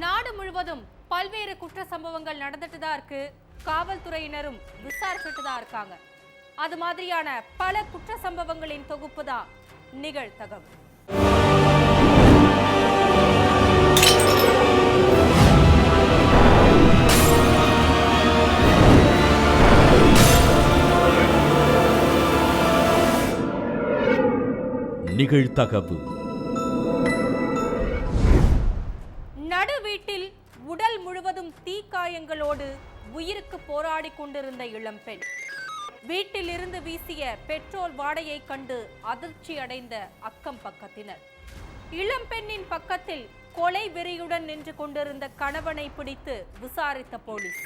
நாடு முழுவதும் பல்வேறு குற்ற சம்பவங்கள் நடந்துட்டு தான் இருக்கு. காவல்துறையினரும் விசாரிச்சுட்டு தான் இருக்காங்க. அது மாதிரியான பல குற்ற சம்பவங்களின் தொகுப்பு தான் நிகழ்தகவு. நிகழ்தகவு. நடு வீட்டில் உடல் முழுவதும் தீக்காயங்களோடு உயிருக்கு போராடி கொண்டிருந்த இளம்பெண். வீட்டில் இருந்து வீசிய பெட்ரோல் வாடையை கண்டு அதிர்ச்சி அடைந்த அக்கம் பக்கத்தினர். இளம்பெண்ணின் பக்கத்தில் கொலை வெறியுடன் நின்று கொண்டிருந்த கணவனை பிடித்து விசாரித்த போலீஸ்.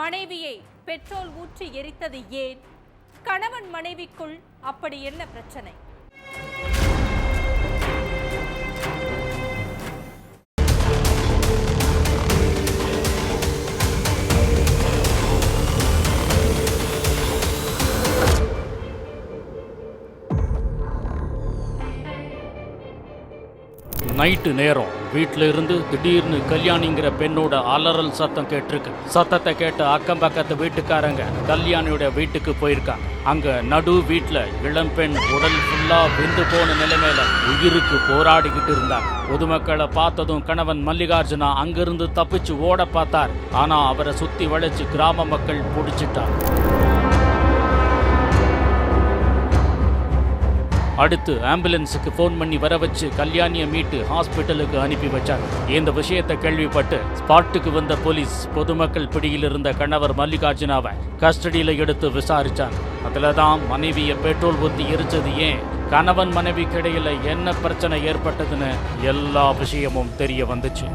மனைவியை பெட்ரோல் ஊற்றி எரித்தது ஏன்? கணவன் மனைவிக்குள் அப்படி என்ன பிரச்சனை? நைட்டு நேரம் வீட்டில் இருந்து திடீர்னு கல்யாணிங்கிற பெண்ணோட அலறல் சத்தம் கேட்டிருக்கு. சத்தத்தை கேட்ட அக்கம் பக்கத்து வீட்டுக்காரங்க கல்யாணியோட வீட்டுக்கு போயிருக்காங்க. அங்க நடு வீட்டில் இளம்பெண் உடல் ஃபுல்லா வெந்து போன நிலைமையில உயிருக்கு போராடிக்கிட்டு இருந்தாங்க. பொதுமக்களை பார்த்ததும் கணவன் மல்லிகார்ஜுனா அங்கிருந்து தப்பிச்சு ஓட பார்த்தார். ஆனா அவரை சுத்தி வளைச்சு கிராம மக்கள் பிடிச்சிட்டார். அடுத்து ஆம்புலன்ஸுக்கு ஃபோன் பண்ணி வர வச்சு கல்யாணியை மீட்டு ஹாஸ்பிட்டலுக்கு அனுப்பி வச்சார். இந்த விஷயத்தை கேள்விப்பட்டு ஸ்பாட்டுக்கு வந்த போலீஸ் பொதுமக்கள் பிடியில் இருந்த கணவர் மல்லிகார்ஜுனாவை கஸ்டடியில் எடுத்து விசாரிச்சாங்க. அதில் தான் மனைவியை பெட்ரோல் ஊற்றி எரிச்சது ஏன், கணவன் மனைவிக்கு இடையில என்ன பிரச்சனை ஏற்பட்டதுன்னு எல்லா விஷயமும் தெரிய வந்துச்சு.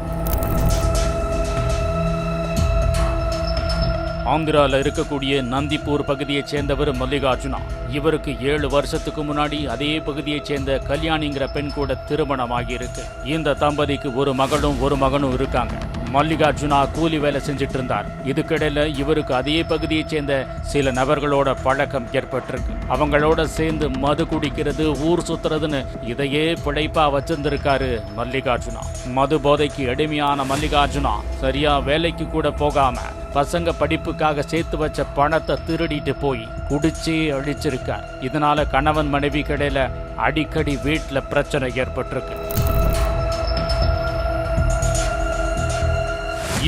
ஆந்திராவில் இருக்கக்கூடிய நந்திப்பூர் பகுதியைச் சேர்ந்தவர் மல்லிகார்ஜுனா. இவருக்கு 7 வருஷத்துக்கு முன்னாடி அதே பகுதியைச் சேர்ந்த கல்யாணிங்கிற பெண் கூட திருமணம் ஆகியிருக்கு. இந்த தம்பதிக்கு ஒரு மகளும் ஒரு மகனும் இருக்காங்க. மல்லிகார்ஜுனா கூலி வேலை செஞ்சுட்டு இருந்தார். இதுக்கிடையில இவருக்கு அதே பகுதியைச் சேர்ந்த சில நபர்களோட பழக்கம் ஏற்பட்டிருக்கு. அவங்களோட சேர்ந்து மது குடிக்கிறது, ஊர் சுத்துறதுன்னு இதையே பிழைப்பா வச்சிருந்திருக்காரு மல்லிகார்ஜுனா. மது போதைக்கு அடிமையான மல்லிகார்ஜுனா சரியா வேலைக்கு கூட போகாம பசங்க படிப்புக்காக சேர்த்து வச்ச பணத்தை திருடிட்டு போய் குடிச்சே அழிச்சிருக்கார். இதனால கணவன் மனைவி கடையில அடிக்கடி வீட்டுல பிரச்சனை ஏற்பட்டிருக்கு.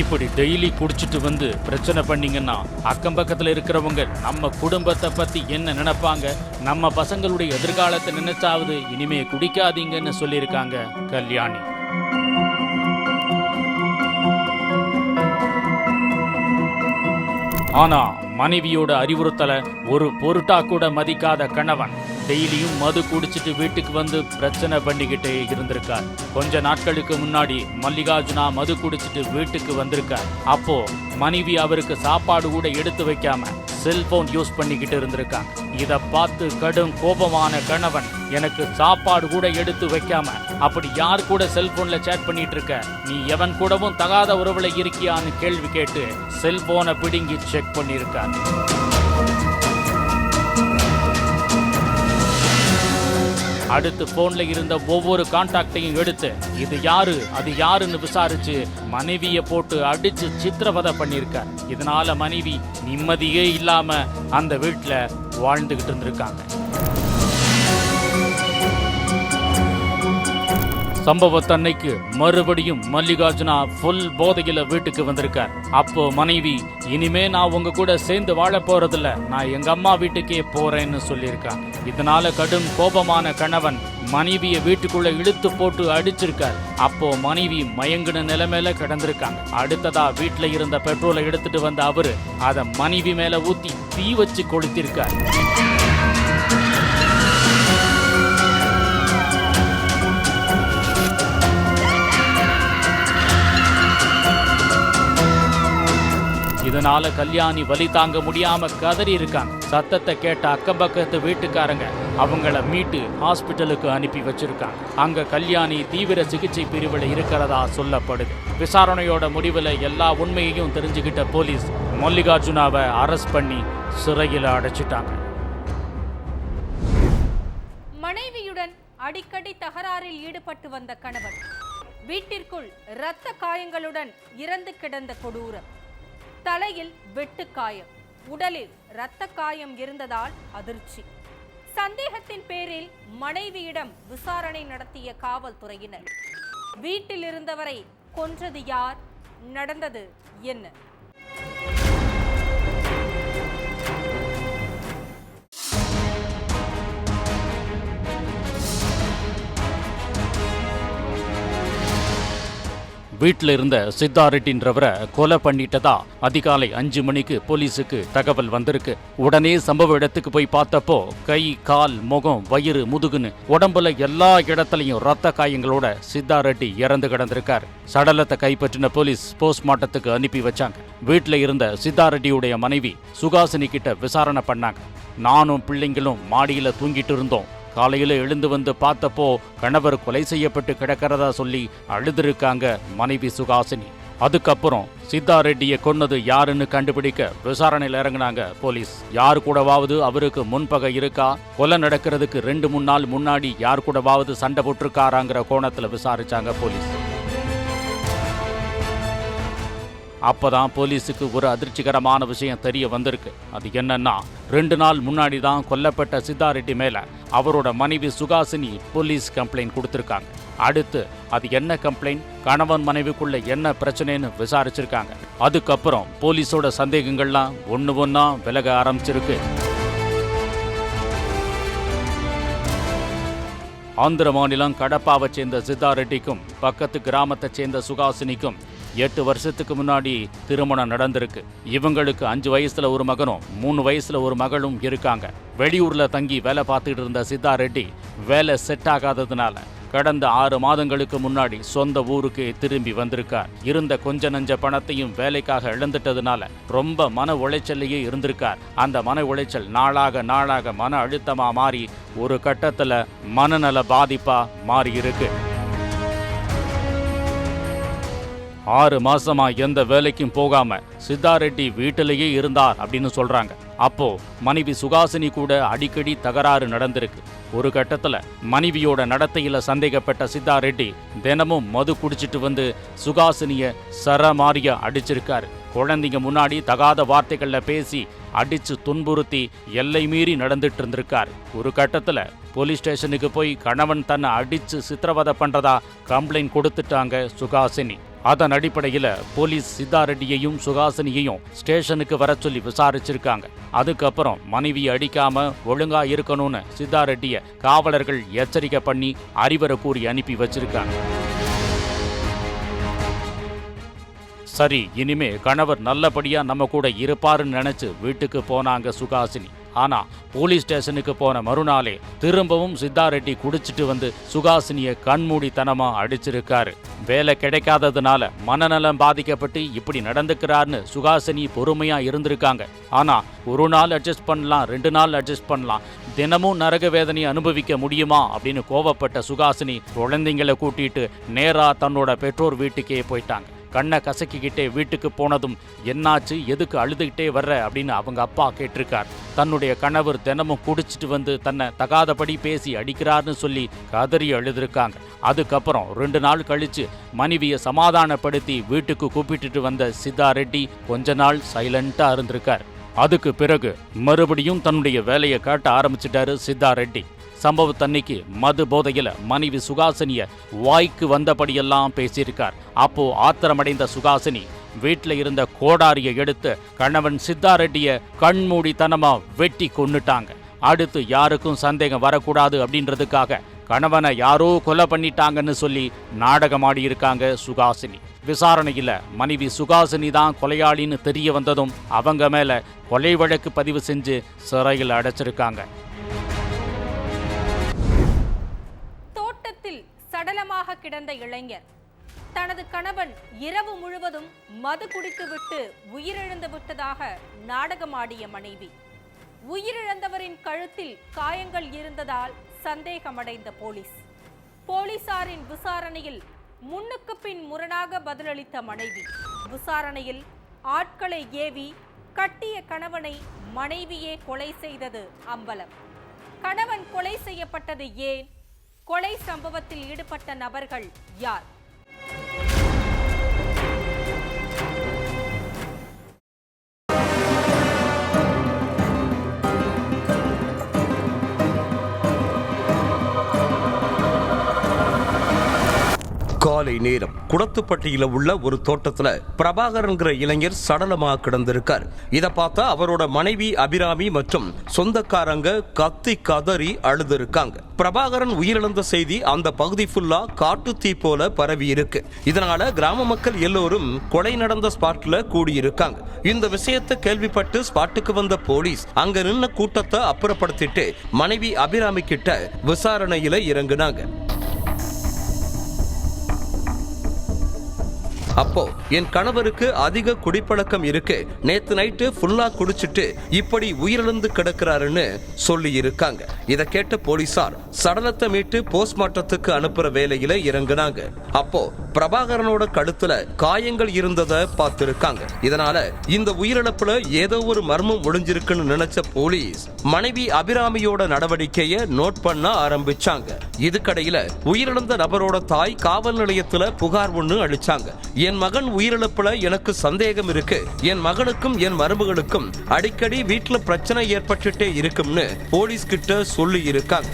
இப்படி டெய்லி குடிச்சிட்டு வந்து பிரச்சனை பண்ணீங்கன்னா அக்கம் பக்கத்துல இருக்கிறவங்க நம்ம குடும்பத்தை பத்தி என்ன நினைப்பாங்க, நம்ம பசங்களுடைய எதிர்காலத்தை நினைச்சாவது இனிமே குடிக்காதீங்கன்னு சொல்லியிருக்காங்க கல்யாணி. ஆனா மனைவியோட அறிவுறுத்தலை ஒரு பொருட்டா கூட மதிக்காத கணவன் டெய்லியும் மது குடிச்சிட்டு வீட்டுக்கு வந்து பிரச்சனை பண்ணிக்கிட்டே இருந்திருக்கார். கொஞ்ச நாட்களுக்கு முன்னாடி மல்லிகார்ஜுனா மது குடிச்சிட்டு வீட்டுக்கு வந்திருக்கார். அப்போ மனைவி அவருக்கு சாப்பாடு கூட எடுத்து வைக்காம செல்போன் யூஸ் பண்ணிக்கிட்டு இருந்திருக்காங்க. இதை பார்த்து கடும் கோபமான கணவன், எனக்கு சாப்பாடு கூட எடுத்து வைக்காம அப்படி யார் கூட செல்போன்ல சேட் பண்ணிட்டு இருக்க, நீ எவன் கூடவும் தகாத உறவுல இருக்கியான்னு கேள்வி கேட்டு செல்போனை பிடுங்கி செக் பண்ணியிருக்கார். அடுத்து போன்ல இருந்த ஒவ்வொரு கான்டாக்டையும் எடுத்து இது யாரு அது யாருன்னு விசாரிச்சு மனைவியை போட்டு அடிச்சு சித்திரவதை பண்ணியிருக்கார். இதனால மனைவி நிம்மதியே இல்லாம அந்த வீட்டுல வாழ்ந்துகிட்டு இருந்திருக்காங்க. சம்பவத்தன்னைக்கு மறுபடியும் மல்லிகார்ஜுனா ஃபுல் போதையில வீட்டுக்கு வந்திருக்கார். அப்போ மனைவி, இனிமே நான் உங்க கூட சேர்ந்து வாழ போறதில்ல, நான் எங்க அம்மா வீட்டுக்கே போறேன்னு சொல்லியிருக்கான். இதனால கடும் கோபமான கணவன் மனைவியை வீட்டுக்குள்ள இழுத்து போட்டு அடிச்சிருக்கார். அப்போ மனைவி மயங்கின நிலைமையில கிடந்திருக்காங்க. அடுத்ததா வீட்டுல இருந்த பெட்ரோலை எடுத்துட்டு வந்த அவரு அதை மனைவி மேல ஊத்தி தீ வச்சு கொளுத்திருக்கார். இதனால கல்யாணி வலி தாங்க முடியாம கதறி இருக்காங்க. சத்தத்தை கேட்ட அக்கம் பக்கத்து வீட்டுக்காரங்க அவங்கள மீட்டு ஹாஸ்பிட்டலுக்கு அனுப்பி வச்சிருக்காங்க. அங்க கல்யாணி தீவிர சிகிச்சை பிரிவில் இருக்கிறதா சொல்லப்படுது. விசாரணையோட முடிவில் எல்லா உண்மையையும் தெரிஞ்சுக்கிட்ட போலீஸ் மல்லிகார்ஜுனாவை அரெஸ்ட் பண்ணி சிறையில் அடைச்சிட்டாங்க. மனைவியுடன் அடிக்கடி தகராறில் ஈடுபட்டு வந்த கணவன் வீட்டிற்குள் இரத்த காயங்களுடன் இறந்து கிடந்த கொடூரம். தலையில் வெட்டுக்காயம், உடலில் இரத்த காயம் இருந்ததால் அதிர்ச்சி. சந்தேகத்தின் பேரில் மனைவியிடம் விசாரணை நடத்திய காவல்துறையினர். வீட்டில் இருந்தவரை கொன்றது யார்? நடந்தது என்ன? வீட்டில் இருந்த சித்தா ரெட்டின்றவரை கொலை பண்ணிட்டதா அதிகாலை 5 மணிக்கு போலீஸுக்கு தகவல் வந்திருக்கு. உடனே சம்பவ இடத்துக்கு போய் பார்த்தப்போ கை, கால், முகம், வயிறு, முதுகுன்னு உடம்புல எல்லா இடத்துலையும் ரத்த காயங்களோட சித்தா ரெட்டி இறந்து கிடந்திருக்கார். சடலத்தை கைப்பற்றின போலீஸ் போஸ்ட்மார்ட்டத்துக்கு அனுப்பி வச்சாங்க. வீட்டில் இருந்த சித்தா ரெட்டியுடைய மனைவி சுகாசினி கிட்ட விசாரணை பண்ணாங்க. நானும் பிள்ளைங்களும் மாடியில தூங்கிட்டு இருந்தோம். காலையில எழுந்து வந்து பார்த்தப்போ கணவர் கொலை செய்யப்பட்டு கிடக்கிறதா சொல்லி அழுதுருக்காங்க மனைவி சுகாசினி. அதுக்கப்புறம் சித்தா ரெட்டியை கொன்னது யாருன்னு கண்டுபிடிக்க விசாரணையில் இறங்கினாங்க போலீஸ். யார் கூடவாவது அவருக்கு முன்பகை இருக்கா, கொலை நடக்கிறதுக்கு 2-3 நாள் முன்னாடி யார் கூடவாவது சண்டை போட்டிருக்காராங்கிற கோணத்துல விசாரிச்சாங்க போலீஸ். அப்பதான் போலீஸுக்கு ஒரு அதிர்ச்சிகரமான விஷயம் தெரிய வந்திருக்கு. அது என்னன்னா, 2 நாள் முன்னாடி தான் கொல்லப்பட்ட சித்தா ரெட்டி மேல அவரோட மனைவி சுகாசினி போலீஸ் கம்ப்ளைண்ட் கொடுத்திருக்காங்க. அடுத்து அது என்ன கம்ப்ளைண்ட், கணவன் மனைவிக்குள்ள என்ன பிரச்சனைன்னு விசாரிச்சிருக்காங்க. அதுக்கப்புறம் போலீஸோட சந்தேகங்கள்லாம் ஒண்ணா விலக ஆரம்பிச்சிருக்கு. ஆந்திர மாநிலம் கடப்பாவை சேர்ந்த சித்தா ரெட்டிக்கும் பக்கத்து கிராமத்தை சேர்ந்த சுகாசினிக்கும் 8 வருஷத்துக்கு முன்னாடி திருமணம் நடந்திருக்கு. இவங்களுக்கு 5 வயசுல ஒரு மகனும் 3 வயசுல ஒரு மகளும் இருக்காங்க. வெளியூர்ல தங்கி வேலை பார்த்துட்டு இருந்த சித்தா ரெட்டி வேலை செட் ஆகாததுனால கடந்த 6 மாதங்களுக்கு முன்னாடி சொந்த ஊருக்கு திரும்பி வந்திருக்கார். இருந்த கொஞ்ச நஞ்ச பணத்தையும் வேலைக்காக இழந்துட்டதுனால ரொம்ப மன உளைச்சல்லையே இருந்திருக்கார். அந்த மன உளைச்சல் நாளாக மன அழுத்தமா மாறி ஒரு கட்டத்துல மனநல பாதிப்பா மாறி இருக்கு. 6 மாசமா எந்த வேலைக்கும் போகாம சித்தா ரெட்டி வீட்டிலேயே இருந்தார் அப்படின்னு சொல்றாங்க. அப்போ மனைவி சுகாசினி கூட அடிக்கடி தகராறு நடந்திருக்கு. ஒரு கட்டத்துல மனைவியோட நடத்தையில சந்தேகப்பட்ட சித்தா ரெட்டி தினமும் மது குடிச்சிட்டு வந்து சுகாசினிய சரமாரியா அடிச்சிருக்காரு. குழந்தைங்க முன்னாடி தகாத வார்த்தைகள்ல பேசி அடிச்சு துன்புறுத்தி எல்லை மீறி நடந்துட்டு இருந்திருக்காரு. ஒரு கட்டத்துல போலீஸ் ஸ்டேஷனுக்கு போய் கணவன் தன்னை அடிச்சு சித்திரவதை பண்றதா கம்ப்ளைண்ட் கொடுத்துட்டாங்க சுகாசினி. அதன் அடிப்படையில போலீஸ் சித்தா ரெட்டியையும் சுகாசினியையும் ஸ்டேஷனுக்கு வர சொல்லி விசாரிச்சிருக்காங்க. அதுக்கப்புறம் மனைவியை அடிக்காம ஒழுங்கா இருக்கணும்னு சித்தா ரெட்டிய காவலர்கள் எச்சரிக்கை பண்ணி அறிவுரை கூறி அனுப்பி வச்சிருக்காங்க. சரி, இனிமே கணவர் நல்லபடியா நம்ம கூட இருப்பாருன்னு நினைச்சு வீட்டுக்கு போனாங்க சுகாசினி. ஆனா போலீஸ் ஸ்டேஷனுக்கு போன மறுநாளே திரும்பவும் சித்தா ரெட்டி குடிச்சிட்டு வந்து சுகாசினிய கண்மூடித்தனமா அடிச்சிருக்காரு. வேலை கிடைக்காததுனால மனநலம் பாதிக்கப்பட்டு இப்படி நடந்துக்கிறார்னு சுகாசினி பொறுமையா இருந்திருக்காங்க. ஆனா ஒரு நாள் அட்ஜஸ்ட் பண்ணலாம், 2 நாள் அட்ஜஸ்ட் பண்ணலாம், தினமும் நரக வேதனையை அனுபவிக்க முடியுமா அப்படின்னு கோவப்பட்ட சுகாசினி குழந்தைங்களை கூட்டிட்டு நேரா தன்னோட பெற்றோர் வீட்டுக்கே போயிட்டாங்க. கண்ணை கசக்கிக்கிட்டே வீட்டுக்கு போனதும் என்னாச்சு, எதுக்கு அழுதுகிட்டே வர்ற அப்படின்னு அவங்க அப்பா கேட்டிருக்கார். தன்னுடைய கணவர் தினமும் குடிச்சிட்டு வந்து தன்னை தகாதபடி பேசி அடிக்கிறார்னு சொல்லி கதறி அழுதுருக்காங்க. அதுக்கப்புறம் 2 நாள் கழிச்சு மனைவியை சமாதானப்படுத்தி வீட்டுக்கு கூப்பிட்டுட்டு வந்த சித்தா ரெட்டி கொஞ்ச நாள் சைலண்டா இருந்திருக்கார். அதுக்கு பிறகு மறுபடியும் தன்னுடைய வேலையை காட்ட ஆரம்பிச்சிட்டாரு சித்தா ரெட்டி. சம்பவத்தன்னைக்கு மது போதையில மனைவி சுகாசினிய வாய்க்கு வந்தபடியெல்லாம் பேசியிருக்கார். அப்போ ஆத்திரமடைந்த சுகாசினி வீட்டில் இருந்த கோடாரியை எடுத்து கணவன் சித்தா ரெட்டிய கண்மூடித்தனமா வெட்டி கொன்னுட்டாங்க. அடுத்து யாருக்கும் சந்தேகம் வரக்கூடாது அப்படின்றதுக்காக கணவனை யாரோ கொலை பண்ணிட்டாங்கன்னு சொல்லி நாடகமாடி இருக்காங்க சுகாசினி. விசாரணையில மனைவி சுகாசினி தான் கொலையாளின்னு தெரிய வந்ததும் அவங்க மேல கொலை வழக்கு பதிவு செஞ்சு சிறையில் அடைச்சிருக்காங்க. சடலமாக கிடந்த இளைஞர், தனது கணவன் இரவு முழுவதும் மது குடித்துவிட்டு உயிரிழந்து விட்டதாக நாடகமாடிய மனைவி, உயிரிழந்தவரின் கழுத்தில் காயங்கள் இருந்ததால் சந்தேகமடைந்த போலீசாரின் விசாரணையில் முன்னுக்கு பின் முரணாக பதிலளித்த மனைவி, விசாரணையில் ஆட்களை ஏவி கட்டிய கணவனை மனைவியே கொலை செய்தது அம்பலம். கணவன் கொலை செய்யப்பட்டது ஏன்? கொலை சம்பவத்தில் ஈடுபட்ட நபர்கள் யார்? காலை நேரம் குடத்துப்பட்டியில உள்ள ஒரு தோட்டத்துல பிரபாகரன்கிற இளைஞர் சடலமா கிடந்திருக்கார். இத பார்த்தா அவரோட மனைவி அபிராமி மற்றும் சொந்தக்காரங்க கத்தி கதறி அழுதுருக்காங்க. பிரபாகரன் உயிரிழந்த செய்தி அந்த பகுதி ஃபுல்லா காட்டு தீ போல பரவி இருக்கு. இதனால கிராம மக்கள் எல்லோரும் கொலை நடந்த ஸ்பாட்ல கூடியிருக்காங்க. இந்த விஷயத்தை கேள்விப்பட்டு ஸ்பாட்டுக்கு வந்த போலீஸ் அங்க நின்ன கூட்டத்தை அப்புறப்படுத்திட்டு மனைவி அபிராமி கிட்ட விசாரணையில இறங்குனாங்க. அப்போ என் கணவருக்கு அதிக குடிப்பழக்கம் இருக்கு, நேத்து நைட்டு ஃபுல்லா குடிச்சிட்டு இப்படி உயிரிழந்து கிடக்கிறாருன்னு சொல்லி இருக்காங்க. இத கேட்ட போலீசார் சடலத்தை மீட்டு போஸ்ட்மார்ட்டத்துக்கு அனுப்புற வேலையில இறங்குனாங்க. அப்போ பிரபாகரனோட கழுத்துல காயங்கள் இருந்ததை பார்த்திருக்காங்க. இதனால இந்த உயிரிழப்புல ஏதோ ஒரு மர்மம் ஒளிஞ்சிருக்குன்னு நினைச்ச போலீஸ் மனைவி அபிராமியோட நடவடிக்கையை நோட் பண்ண ஆரம்பிச்சாங்க. இதுக்கடையில உயிரிழந்த நபரோட தாய் காவல் நிலையத்துல புகார் ஒண்ணு அளிச்சாங்க. என் மகன் உயிரிழப்புல எனக்கு சந்தேகம் இருக்கு, என் மகனுக்கும் என் மருமகளுக்கும் அடிக்கடி வீட்டுல பிரச்சனை ஏற்பட்டுட்டே இருக்கும்னு போலீஸ் கிட்ட சொல்லி இருக்காங்க.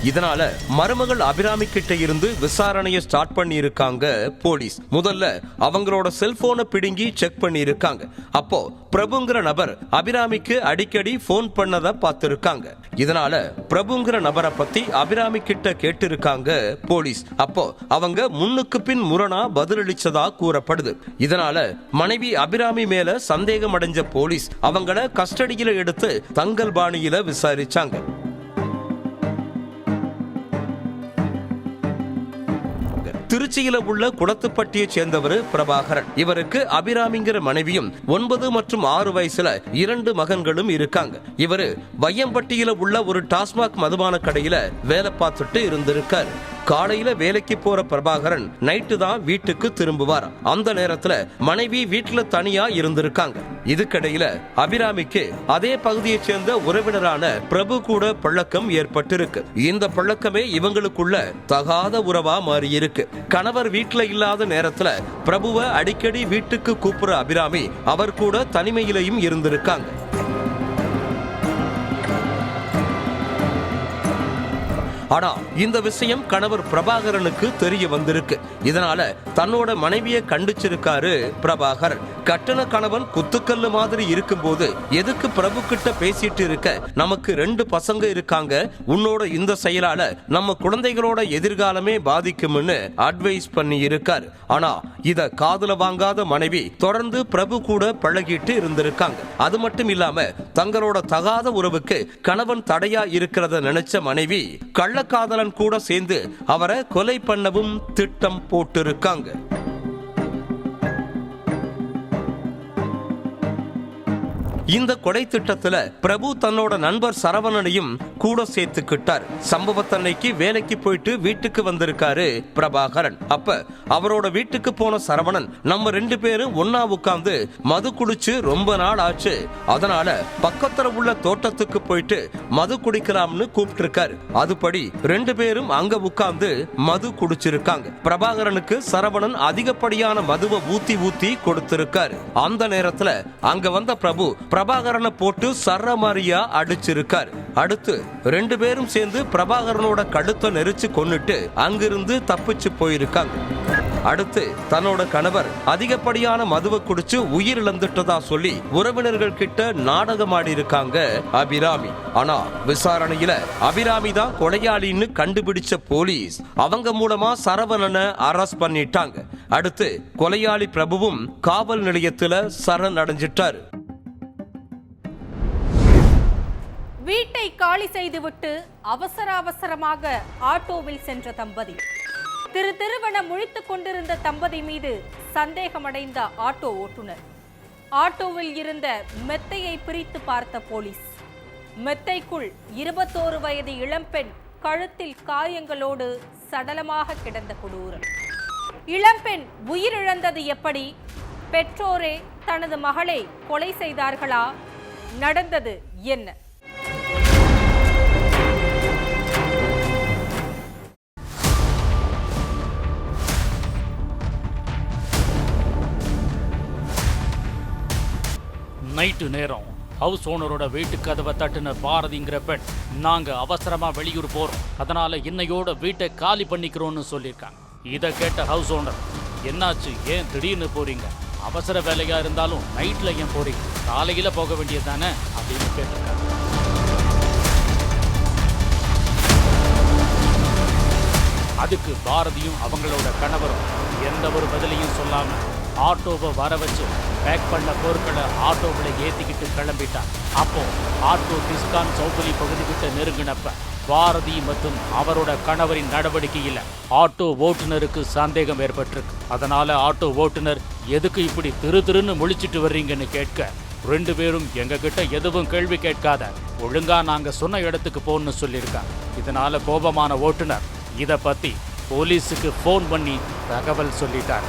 இதனால மருமகள் அபிராமி கிட்ட இருந்து விசாரணையை ஸ்டார்ட் பண்ணி இருக்காங்க போலீஸ். முதல்ல அவங்களோட செல்போனை பிடுங்கி செக் பண்ணி இருக்காங்க. அப்போ பிரபுங்கிற நபர் அபிராமிக்கு அடிக்கடி போன் பண்ணத பார்த்திருக்காங்க. இதனால பிரபுங்கிற நபரை பத்தி அபிராமி கிட்ட கேட்டு இருக்காங்க போலீஸ். அப்போ அவங்க முன்னுக்கு பின் முரணா பதிலளிச்சதா கூறப்படுது. இதனால மனைவி அபிராமி மேல சந்தேகம் அடைஞ்ச போலீஸ் அவங்கள கஸ்டடியில எடுத்து தங்கள் பாணியில விசாரிச்சாங்க. திருச்சியில உள்ள குடத்துப்பட்டியை சேர்ந்தவர் பிரபாகரன். இவருக்கு அபிராமிங்கிற மனைவியும் 9 மற்றும் 6 வயசுல 2 மகன்களும் இருக்காங்க. இவரு வையம்பட்டியில உள்ள ஒரு டாஸ்மாக் மதுபான கடையில வேலை பார்த்துட்டு இருந்திருக்காரு. காலையில வேலைக்கு போற பிரபாகரன் நைட்டு தான் வீட்டுக்கு திரும்புவார். அந்த நேரத்துல மனைவி வீட்டுல தனியா இருந்திருக்காங்க. இதுக்கிடையில அபிராமிக்கு அதே பகுதியை சேர்ந்த உறவினரான பிரபு கூட பழக்கம் ஏற்பட்டிருக்கு. இந்த பழக்கமே இவங்களுக்குள்ள தகாத உறவா மாறி இருக்கு. கணவர் வீட்டுல இல்லாத நேரத்துல பிரபுவை அடிக்கடி வீட்டுக்கு கூப்பிடுற அபிராமி அவர் கூட தனிமையிலையும் இருந்திருக்காங்க. ஆனா இந்த விஷயம் கணவர் பிரபாகரனுக்கு தெரிய வந்திருக்கு. இதனால தன்னோட மனைவியை கண்டிச்சிருக்காரு பிரபாகரன். கட்டண கணவன் குத்துக்கல்லு மாதிரி இருக்கும்போது எதுக்கு பிரபு கிட்ட பேசிட்டு இருக்க, நமக்கு 2 பசங்க இருக்காங்க, உன்னோட இந்த செயலால நம்ம குழந்தைகளோட எதிர்காலமே பாதிக்கும்னு அட்வைஸ் பண்ணி இருக்காரு. ஆனா இத காதுல வாங்காத மனைவி தொடர்ந்து பிரபு கூட பழகிட்டு இருந்திருக்காங்க. அது மட்டும் இல்லாம தங்களோட தகாத உறவுக்கு கணவன் தடையா இருக்கிறத நினைச்ச மனைவி கள்ளக்காதலன் கூட சேர்ந்து அவரை கொலை பண்ணவும் திட்டம் போட்டிருக்காங்க. இந்த கொலை திட்டத்துல பிரபு தன்னோட நண்பர் சரவணனையும் கூட சேர்த்துக்கிட்டார். சம்பவத்தன்னைக்கு வேலைக்கு போயிட்டு வீட்டுக்கு வந்திருக்காரு பிரபாகரன். அப்ப அவரோட வீட்டுக்கு போன சரவணன், நம்ம 2 பேரும் ஒன்னா உட்கார்ந்து மது குடிச்சு ரொம்ப நாள் ஆச்சு, அதனால பக்கத்துல உள்ள தோட்டத்துக்கு போயிட்டு மது குடிக்கலாம்னு கூப்பிட்டு இருக்காரு. அதுபடி 2 பேரும் அங்க உட்கார்ந்து மது குடிச்சிருக்காங்க. பிரபாகரனுக்கு சரவணன் அதிகப்படியான மதுவை ஊத்தி கொடுத்திருக்காரு. அந்த நேரத்துல அங்க வந்த பிரபு பிரபாகரனை போட்டு சரமாரியா அடிச்சிருக்காரு. அடுத்து 2 பேரும் சேர்ந்து பிரபாகரனோட கழுத்தை நெரிச்சு கொன்னுட்டு அங்கிருந்து தப்பிச்சு போயிருக்காங்க. அடுத்து தன்னோட கணவர் அதிகப்படியான மதுவை குடிச்சு உயிரிழந்துட்டதா சொல்லி உறவினர்கள் கிட்ட நாடகமாடி இருக்காங்க அபிராமி. ஆனா விசாரணையில அபிராமி தான் கொலையாளின்னு கண்டுபிடிச்ச போலீஸ் அவங்க மூலமா சரவணனை அரெஸ்ட் பண்ணிட்டாங்க. அடுத்து கொலையாளி பிரபுவும் காவல் நிலையத்துல சரணடைஞ்சிட்டாரு. வீட்டை காலி செய்துவிட்டு அவசரமாக ஆட்டோவில் சென்ற தம்பதி. திருவென முழித்துக் கொண்டிருந்த தம்பதி மீது சந்தேகமடைந்த ஆட்டோ ஓட்டுநர். ஆட்டோவில் இருந்த மெத்தையை பிரித்து பார்த்த போலீஸ். மெத்தைக்குள் 21 வயது இளம்பெண் கழுத்தில் காயங்களோடு சடலமாக கிடந்த கொடூரம். இளம்பெண் உயிரிழந்தது எப்படி? பெற்றோரே தனது மகளை கொலை செய்தார்களா? நடந்தது என்ன? நைட்டு நேரம் ஹவுஸ் ஓனரோட வீட்டு கதவை தட்டுன பாரதிங்கிற பெண், நாங்க அவசரமா வெளியூர் போறோம், அதனால இன்னையோட வீட்டை காலி பண்ணிக்கிறோம்னு சொல்லியிருக்காங்க. இதை கேட்ட ஹவுஸ் ஓனர், என்னாச்சு, ஏன் திடீர்னு போறீங்க, அவசர வேலையா இருந்தாலும் நைட்ல ஏன் போறீங்க, காலையில போக வேண்டியது தானே அப்படின்னு கேட்டிருக்காங்க. அதுக்கு பாரதியும் அவங்களோட கணவரும் எந்த ஒரு பதிலையும் சொல்லாம ஆட்டோவை வர வச்சு பேக் பண்ண பொருட்களை ஆட்டோவில் ஏற்றிக்கிட்டு கிளம்பிட்டார். அப்போ ஆட்டோ டிஸ்கான் சௌபலி பகுதி கிட்ட நெருங்கினப்ப பாரதி மற்றும் அவரோட கணவரின் நடவடிக்கையில் ஆட்டோ ஓட்டுநருக்கு சந்தேகம் ஏற்பட்டிருக்கு. அதனால ஆட்டோ ஓட்டுநர், எதுக்கு இப்படி திருன்னு முழிச்சிட்டு வர்றீங்கன்னு கேட்க, 2 பேரும் எங்ககிட்ட எதுவும் கேள்வி கேட்காத, ஒழுங்கா நாங்க சொன்ன இடத்துக்கு போன்னு சொல்லியிருக்காங்க. இதனால கோபமான ஓட்டுநர் இதை பத்தி போலீஸுக்கு ஃபோன் பண்ணி தகவல் சொல்லிட்டார்.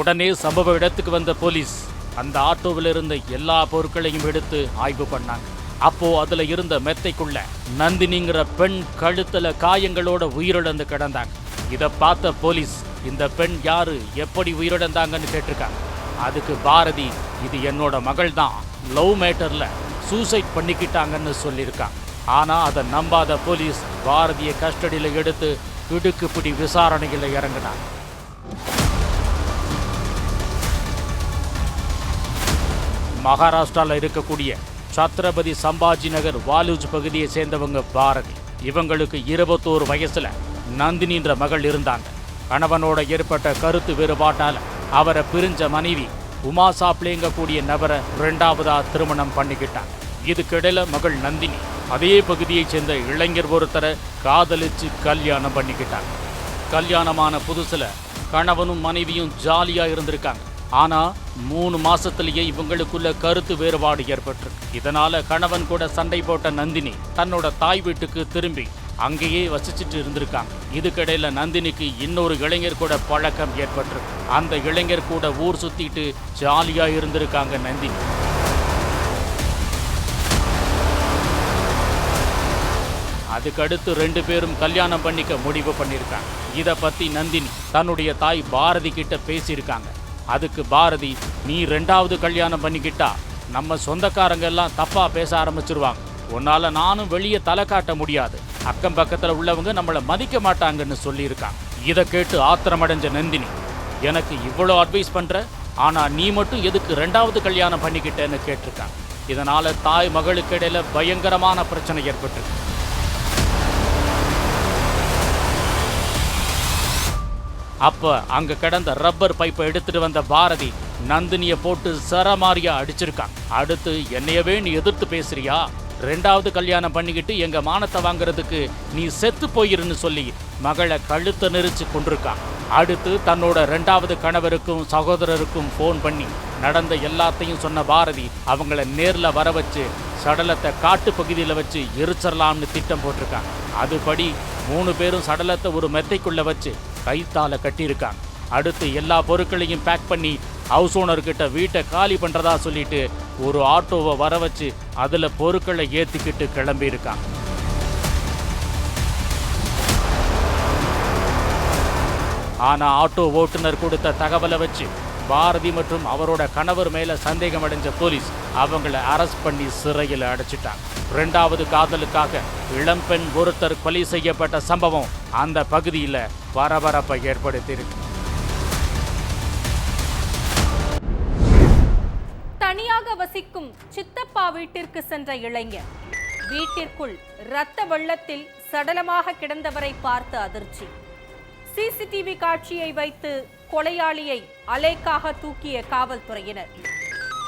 உடனே சம்பவ இடத்துக்கு வந்த போலீஸ் அந்த ஆட்டோவில் இருந்த எல்லா பொருட்களையும் எடுத்து ஆய்வு பண்ணாங்க. அப்போ அதுல இருந்த மெத்தைக்குள்ள நந்தினிங்கிற பெண் கழுத்துல காயங்களோட உயிரிழந்து கிடந்தாங்க. இதை பார்த்த போலீஸ், இந்த பெண் யாரு, எப்படி உயிரிழந்தாங்கன்னு கேட்டிருக்காங்க. அதுக்கு பாரதி, இது என்னோட மகள் தான், லவ் மேட்டர்ல சூசைட் பண்ணிக்கிட்டாங்கன்னு சொல்லியிருக்காங்க. ஆனா அதை நம்பாத போலீஸ் பாரதியை கஸ்டடியில் எடுத்து கிடுக்குப்பிடி விசாரணையில் இறங்கினாங்க. மகாராஷ்டிராவில் இருக்கக்கூடிய சத்ரபதி சம்பாஜி நகர் வாலூஜ் பகுதியை சேர்ந்தவங்க பாரதி. இவங்களுக்கு 21 வயசுல நந்தினின்ற மகள் இருந்தாங்க. கணவனோட ஏற்பட்ட கருத்து வேறுபாட்டால அவரை பிரிஞ்ச மனைவி உமா சாப்ளேங்கக்கூடிய நபரை 2வதா திருமணம் பண்ணிக்கிட்டாங்க. இதுக்கிடையில மகள் நந்தினி அதே பகுதியைச் சேர்ந்த இளைஞர் ஒருத்தரை காதலிச்சு கல்யாணம் பண்ணிக்கிட்டாங்க. கல்யாணமான புதுசுல கணவனும் மனைவியும் ஜாலியா இருந்திருக்காங்க. ஆனா 3 மாசத்திலேயே இவங்களுக்குள்ள கருத்து வேறுபாடு ஏற்பட்டிருக்கு. இதனால கணவன் கூட சண்டை போட்ட நந்தினி தன்னோட தாய் வீட்டுக்கு திரும்பி அங்கேயே வசிச்சுட்டு இருந்திருக்காங்க. இதுக்கிடையில நந்தினிக்கு இன்னொரு இளைஞர் கூட பழக்கம் ஏற்பட்டிருக்கு. அந்த இளைஞர் கூட ஊர் சுத்திட்டு ஜாலியா இருந்திருக்காங்க நந்தினி. அதுக்கடுத்து 2 பேரும் கல்யாணம் பண்ணிக்க முடிவு பண்ணியிருக்காங்க. இதை பத்தி நந்தினி தன்னுடைய தாய் பாரதி கிட்ட பேசியிருக்காங்க. அதுக்கு பாரதி, நீ 2வது கல்யாணம் பண்ணிக்கிட்டா நம்ம சொந்தக்காரங்க எல்லாம் தப்பா பேச ஆரம்பிச்சிருவாங்க, உன்னால நானும் வெளியே தலை காட்ட முடியாது, அக்கம் பக்கத்துல உள்ளவங்க நம்மளை மதிக்க மாட்டாங்கன்னு சொல்லியிருக்காங்க. இதை கேட்டு ஆத்திரமடைஞ்ச நந்தினி, எனக்கு இவ்வளோ அட்வைஸ் பண்ற, ஆனா நீ மட்டும் எதுக்கு 2வது கல்யாணம் பண்ணிக்கிட்டேன்னு கேட்டிருக்காங்க. இதனால தாய் மகளுக்கு இடையில பயங்கரமான பிரச்சனை ஏற்பட்டிருக்கு. அப்ப அங்க கிடந்த ரப்பர் பைப்பை எடுத்துட்டு வந்த பாரதி நந்தினிய போட்டு சரமாரியா அடிச்சிருக்காங்க. அடுத்து, என்னையவே நீ எதிர்த்து பேசுறியா, 2வது கல்யாணம் பண்ணிக்கிட்டு எங்க மானத்தை வாங்குறதுக்கு நீ செத்து போயிருன்னு சொல்லி மகளை கழுத்தை நெரிச்சு கொண்டிருக்காங்க. அடுத்து தன்னோட 2வது கணவருக்கும் சகோதரருக்கும் ஃபோன் பண்ணி நடந்த எல்லாத்தையும் சொன்ன பாரதி அவங்கள நேர்ல வர வச்சு சடலத்தை காட்டு பகுதியில் வச்சு எரிச்சிடலாம்னு திட்டம் போட்டிருக்காங்க. அதுபடி 3 பேரும் சடலத்தை ஒரு மெத்தைக்குள்ள வச்சு கைத்தால கட்டியிருக்காங்க. அடுத்து எல்லா பொருட்களையும் பேக் பண்ணி ஹவுஸ் ஓனர்கிட்ட வீட்டை காலி பண்றதா சொல்லிட்டு ஒரு ஆட்டோவை வர வச்சு அதுல பொருட்களை ஏத்திக்கிட்டு கிளம்பி இருக்காங்க. ஆனா ஆட்டோ ஓட்டுநர் கொடுத்த தகவலை வச்சு பாரதி மற்றும் அவரோட கணவர் மேல சந்தேகம் அடைஞ்ச போலீஸ் அவங்கள அரெஸ்ட் பண்ணி சிறையில் அடைச்சிட்டாங்க. 2வது காதலுக்காக இளம்பெண் ஒருத்தர் கொலை செய்யப்பட்ட சம்பவம் அந்த பகுதியில் பரபரப்பை ஏற்படுத்தியிருக்கு. தனியாக வசிக்கும் சித்தப்பா வீட்டிற்கு சென்ற இளைஞர் வீட்டிற்குள் இரத்த வெள்ளத்தில் சடலமாக கிடந்தவரை பார்த்து அதிர்ச்சி. சிசிடிவி காட்சியை வைத்து கொலையாளியை அலைக்காக தூக்கிய காவல்துறையினர்.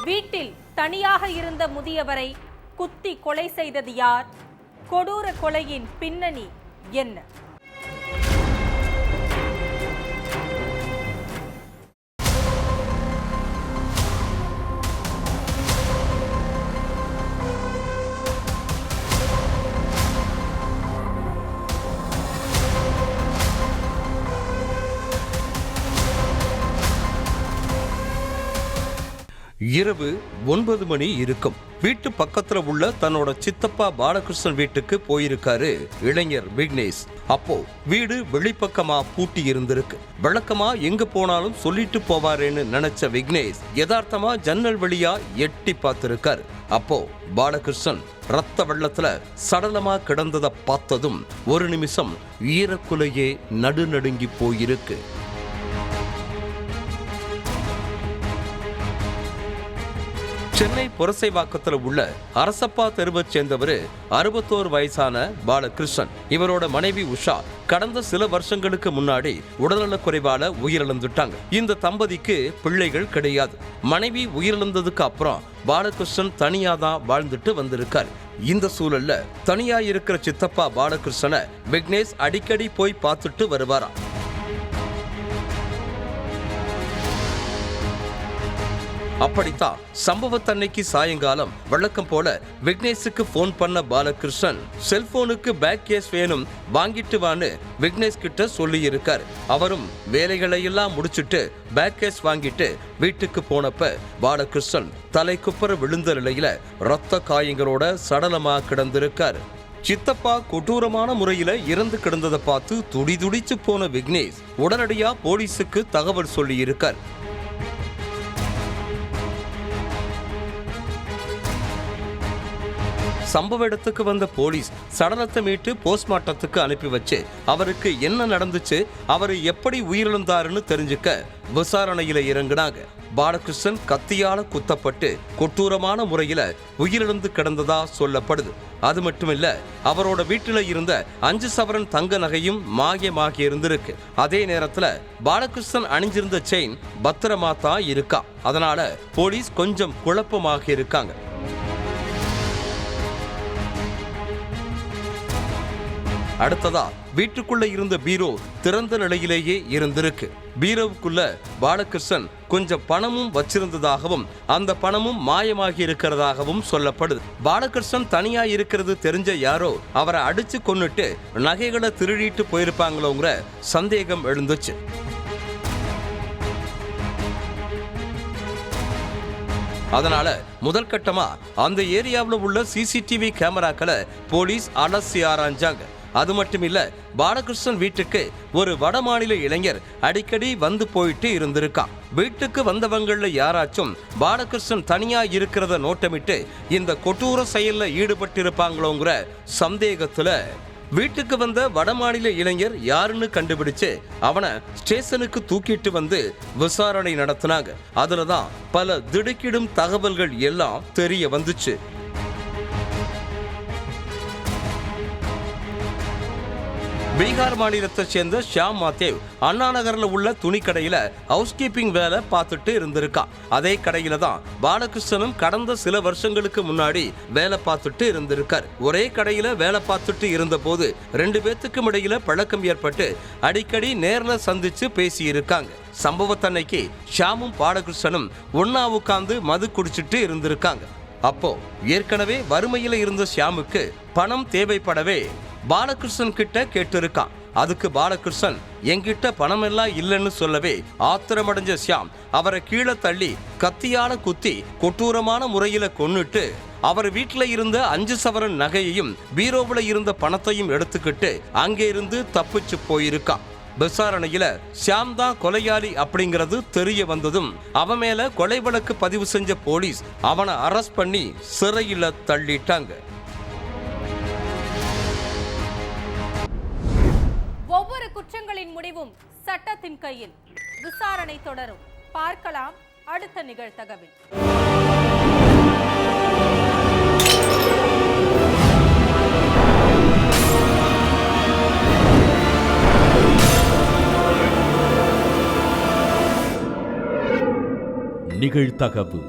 வீட்டில் தனியாக இருந்த முதியவரை குத்தி கொலை செய்தது யார்? கொடூர கொலையின் பின்னணி என்ன? இரவு 9 மணி இருக்கும். வீட்டு பக்கத்துல உள்ள தன்னோட சித்தப்பா பாலகிருஷ்ணன் வீட்டுக்கு போயிருக்காரு இளைஞர் விக்னேஷ். அப்போ வீடு வெளிப்பக்கமா பூட்டி இருந்திருக்கு. வழக்கமா எங்க போனாலும் சொல்லிட்டு போவாரேன்னு நினைச்ச விக்னேஷ் யதார்த்தமா ஜன்னல் வழியா எட்டி பார்த்திருக்காரு. அப்போ பாலகிருஷ்ணன் ரத்த வெள்ளத்துல சடலமா கிடந்ததை பார்த்ததும் ஒரு நிமிஷம் ஈரக்குலையே நடுநடுங்கி போயிருக்கு. சென்னை புரசைவாக்கத்தில் உள்ள அரசப்பா தெருவை சேர்ந்தவர் 61 வயசான பாலகிருஷ்ணன். இவரோட மனைவி உஷா கடந்த சில வருஷங்களுக்கு முன்னாடி உடல்நலக் குறைவால உயிரிழந்துட்டாங்க. இந்த தம்பதிக்கு பிள்ளைகள் கிடையாது. மனைவி உயிரிழந்ததுக்கு அப்புறம் பாலகிருஷ்ணன் தனியா தான் வாழ்ந்துட்டு வந்திருக்காரு. இந்த சூழல்ல தனியா இருக்கிற சித்தப்பா பாலகிருஷ்ணனை விக்னேஷ் அடிக்கடி போய் பார்த்துட்டு வருவாராம். அப்படித்தான் சம்பவத்தன்னைக்கு சாயங்காலம் வழக்கம் போல விக்னேஷுக்கு போன் பண்ண பாலகிருஷ்ணன் செல்போனுக்கு பேக் கேஸ் வேணும், வாங்கிட்டு வான்னு விக்னேஷ் கிட்ட சொல்லி இருக்காரு. அவரும் வேலைகளை எல்லாம் முடிச்சுட்டு பேக் கேஸ் வாங்கிட்டு வீட்டுக்கு போனப்ப பாலகிருஷ்ணன் தலை குப்புற விழுந்த நிலையில ரத்த காயங்களோட சடலமா கிடந்திருக்காரு. சித்தப்பா கொடூரமான முறையில இறந்து கிடந்ததை பார்த்து துடிதுடிச்சு போன விக்னேஷ் உடனடியா போலீஸுக்கு தகவல் சொல்லி இருக்கார். சம்பவ இடத்துக்கு வந்த போலீஸ் சடலத்தை மீட்டு போஸ்ட்மார்ட்டத்துக்கு அனுப்பி வச்சு அவருக்கு என்ன நடந்துச்சு, அவர் எப்படி உயிரிழந்தாருன்னு தெரிஞ்சுக்க விசாரணையில இறங்கினாங்க. பாலகிருஷ்ணன் கத்தியால குத்தப்பட்டு கொடூரமான முறையில உயிரிழந்து கிடந்ததா சொல்லப்படுது. அது மட்டுமில்ல, அவரோட வீட்டுல இருந்த 5 சவரன் தங்க நகையும் மாயமாகி இருந்திருக்கு. அதே நேரத்துல பாலகிருஷ்ணன் அணிஞ்சிருந்த செயின் பத்திரமா தான் இருக்கா. அதனால போலீஸ் கொஞ்சம் குழப்பமாக இருக்காங்க. அடுத்ததா வீட்டுக்குள்ள இருந்த பீரோ திறந்த நிலையிலேயே இருந்திருக்கு. பீரோவுக்குள்ள பாலகிருஷ்ணன் கொஞ்சம் பணமும் வச்சிருந்ததாகவும் அந்த பணமும் மாயமாகி இருக்கிறதாகவும் சொல்லப்படுது. பாலகிருஷ்ணன் தனியா இருக்கிறது தெரிஞ்ச யாரோ அவரை அடிச்சு கொன்னுட்டு நகைகளை திருடிட்டு போயிருப்பாங்களோங்கிற சந்தேகம் எழுந்துச்சு. அதனால முதல் கட்டமா அந்த ஏரியாவில் உள்ள சிசிடிவி கேமராக்களை போலீஸ் அலசி ஆராய்ஞ்சாங்க. அது மட்டும் இல்ல, பாலகிருஷ்ணன் வீட்டுக்கு ஒரு வடமாநில இளைஞர் அடிக்கடி வந்து போயிட்டு இருந்திருக்கான். வீட்டுக்கு வந்தவங்கள யாராச்சும் பாலகிருஷ்ணன் தனியா இருக்கிறத நோட்டமிட்டு இந்த கொடூர செயல்ல ஈடுபட்டிருப்பாங்களோங்கிற சந்தேகத்துல வீட்டுக்கு வந்த வடமாநில இளைஞர் யாருன்னு கண்டுபிடிச்சு அவனை ஸ்டேஷனுக்கு தூக்கிட்டு வந்து விசாரணை நடத்தினாங்க. அதுலதான் பல திடுக்கிடும் தகவல்கள் எல்லாம் தெரிய வந்துச்சு. பீகார் மாநிலத்தை சேர்ந்த ஷியாம் மாத்தேவ் அண்ணா நகர்ல உள்ள துணி கடையில ஹவுஸ் கீப்பிங் வேலை பார்த்துட்டு இருந்திருக்கான். அதே கடையில தான் பாலகிருஷ்ணனும் கடந்த சில வருஷங்களுக்கு முன்னாடி வேலை பார்த்துட்டு இருந்திருக்கார். ஒரே கடையில வேலை பார்த்துட்டு இருந்த போது 2 பேத்துக்கும் இடையில பழக்கம் ஏற்பட்டு அடிக்கடி நேர்ல சந்திச்சு பேசி இருக்காங்க. சம்பவத்தன்னைக்கு ஷியாமும் பாலகிருஷ்ணனும் ஒன்னா உட்கார்ந்து மது குடிச்சிட்டு இருந்திருக்காங்க. அப்போ ஏற்கனவே வறுமையில இருந்த ஷியாமுக்கு பணம் தேவைப்படவே பாலகிருஷ்ணன் கிட்ட கேட்டிருக்கான். அதுக்கு பாலகிருஷ்ணன் என்கிட்ட பணம் எல்லாம் இல்லைன்னு சொல்லவே ஆத்திரமடைஞ்ச ஷியாம் அவரை கீழே தள்ளி கத்தியால குத்தி கொடூரமான முறையில கொன்னுட்டு அவர் வீட்டுல இருந்த 5 சவரன் நகையையும் பீரோவுல இருந்த பணத்தையும் எடுத்துக்கிட்டு அங்கே இருந்து தப்பிச்சு போயிருக்கான். விசாரணையில ஷியாம் தான் கொலையாளி அப்படிங்கிறது தெரிய வந்ததும் அவன் மேல கொலை வழக்கு பதிவு செஞ்ச போலீஸ் அவனை அரெஸ்ட் பண்ணி சிறையில தள்ளிட்டாங்க. ஒவ்வொரு குற்றங்களின் முடிவும் சட்டத்தின் கையில். விசாரணை தொடரும். பார்க்கலாம் அடுத்த நிகழ்தகவில். நிகழ்தகவு.